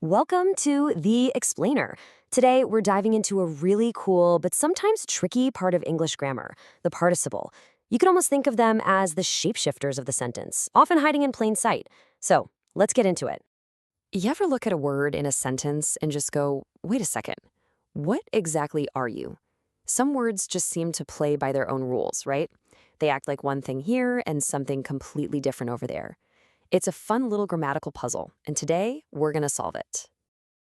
Welcome to The Explainer. Today, we're diving into a really cool but sometimes tricky part of English grammar, the participle. You could almost think of them as the shapeshifters of the sentence, often hiding in plain sight. So, let's get into it. You ever look at a word in a sentence and just go, wait a second, what exactly are you? Some words just seem to play by their own rules, right? They act like one thing here and something completely different over there. It's a fun little grammatical puzzle, and today we're going to solve it.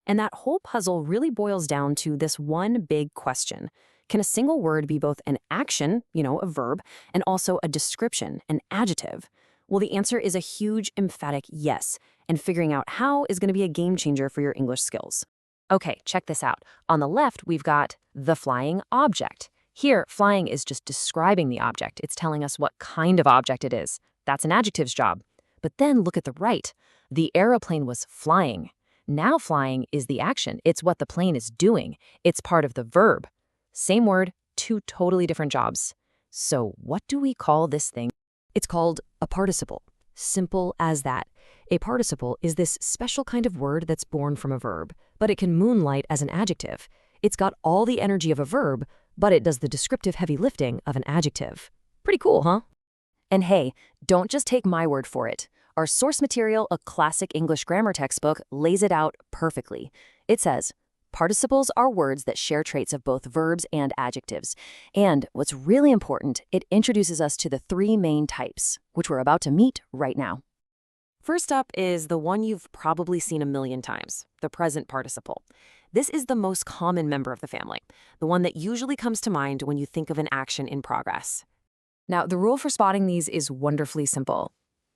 And that whole puzzle really boils down to this one big question. Can a single word be both an action, a verb, and also a description, an adjective? Well, the answer is a huge emphatic yes, and figuring out how is going to be a game changer for your English skills. Okay, check this out. On the left, we've got the flying object. Here, flying is just describing the object. It's telling us what kind of object it is. That's an adjective's job. But then look at the right. The aeroplane was flying. Now flying is the action. It's what the plane is doing. It's part of the verb. Same word, two totally different jobs. So what do we call this thing? It's called a participle. Simple as that. A participle is this special kind of word that's born from a verb, but it can moonlight as an adjective. It's got all the energy of a verb, but it does the descriptive heavy lifting of an adjective. Pretty cool, huh? And hey, don't just take my word for it. Our source material, a classic English grammar textbook, lays it out perfectly. It says, participles are words that share traits of both verbs and adjectives. And what's really important, it introduces us to the three main types, which we're about to meet right now. First up is the one you've probably seen a million times, the present participle. This is the most common member of the family, the one that usually comes to mind when you think of an action in progress. Now, the rule for spotting these is wonderfully simple.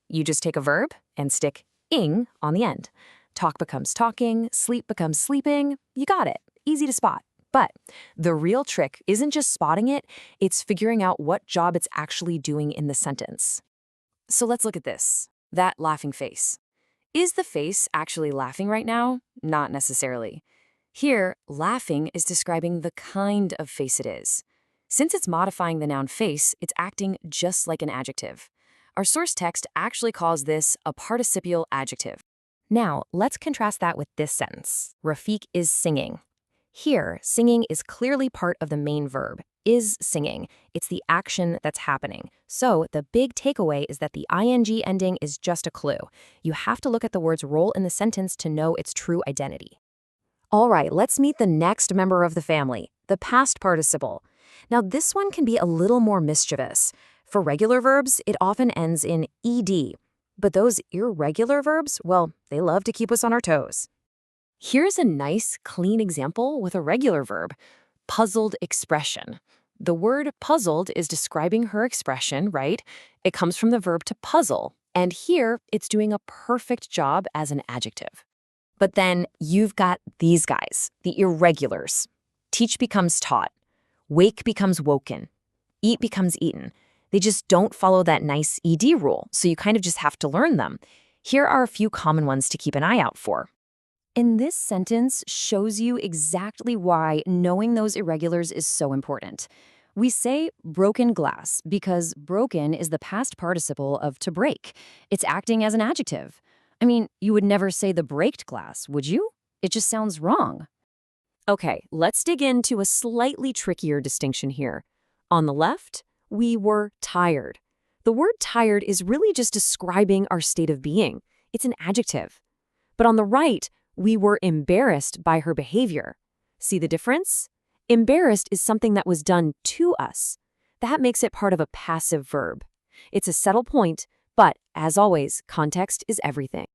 You just take a verb and stick ing on the end. Talk becomes talking, sleep becomes sleeping. You got it. Easy to spot. But the real trick isn't just spotting it, it's figuring out what job it's actually doing in the sentence. So let's look at this. That laughing face. Is the face actually laughing right now? Not necessarily. Here, laughing is describing the kind of face it is. Since it's modifying the noun face, it's acting just like an adjective. Our source text actually calls this a participial adjective. Now, let's contrast that with this sentence. Rafiq is singing. Here, singing is clearly part of the main verb, is singing. It's the action that's happening. So the big takeaway is that the ing ending is just a clue. You have to look at the word's role in the sentence to know its true identity. All right, let's meet the next member of the family, the past participle. Now, this one can be a little more mischievous. For regular verbs, it often ends in ed. But those irregular verbs, well, they love to keep us on our toes. Here's a nice, clean example with a regular verb, puzzled expression. The word puzzled is describing her expression, right? It comes from the verb to puzzle, and here it's doing a perfect job as an adjective. But then you've got these guys, the irregulars. Teach becomes taught. Wake becomes woken. Eat becomes eaten. They just don't follow that nice ed rule, so you kind of just have to learn them. Here are a few common ones to keep an eye out for. And this sentence shows you exactly why knowing those irregulars is so important. We say broken glass because broken is the past participle of to break. It's acting as an adjective. I mean, you would never say the braked glass, would you? It just sounds wrong. Okay, let's dig into a slightly trickier distinction here. On the left, we were tired. The word tired is really just describing our state of being. It's an adjective. But on the right, we were embarrassed by her behavior. See the difference? Embarrassed is something that was done to us. That makes it part of a passive verb. It's a subtle point, but as always, context is everything.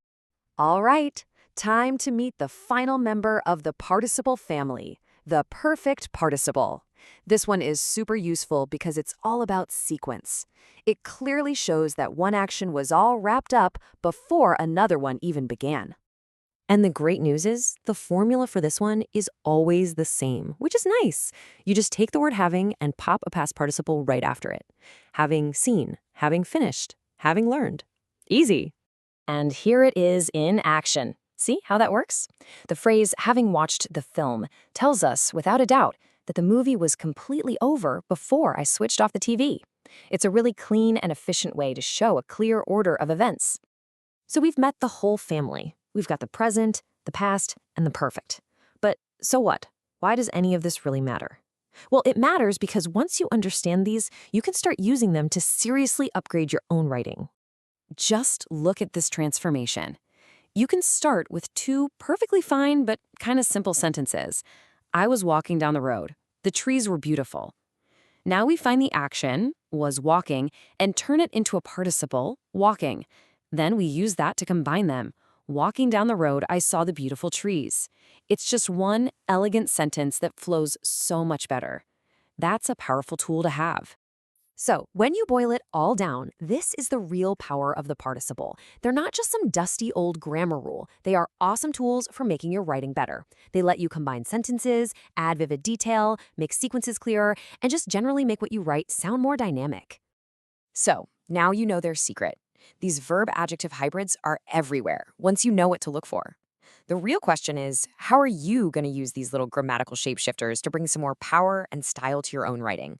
All right, time to meet the final member of the participle family, the perfect participle. This one is super useful because it's all about sequence. It clearly shows that one action was all wrapped up before another one even began. And the great news is, the formula for this one is always the same, which is nice. You just take the word having and pop a past participle right after it. Having seen, having finished, having learned. Easy. And here it is in action. See how that works? The phrase, having watched the film, tells us, without a doubt, that the movie was completely over before I switched off the TV. It's a really clean and efficient way to show a clear order of events. So we've met the whole family. We've got the present, the past, and the perfect. But so what? Why does any of this really matter? Well, it matters because once you understand these, you can start using them to seriously upgrade your own writing. Just look at this transformation. You can start with two perfectly fine but kind of simple sentences. I was walking down the road. The trees were beautiful. Now we find the action, was walking, and turn it into a participle, walking. Then we use that to combine them. Walking down the road, I saw the beautiful trees. It's just one elegant sentence that flows so much better. That's a powerful tool to have. So, when you boil it all down, this is the real power of the participle. They're not just some dusty old grammar rule. They are awesome tools for making your writing better. They let you combine sentences, add vivid detail, make sequences clearer, and just generally make what you write sound more dynamic. So, now you know their secret. These verb-adjective hybrids are everywhere once you know what to look for. The real question is, how are you going to use these little grammatical shapeshifters to bring some more power and style to your own writing?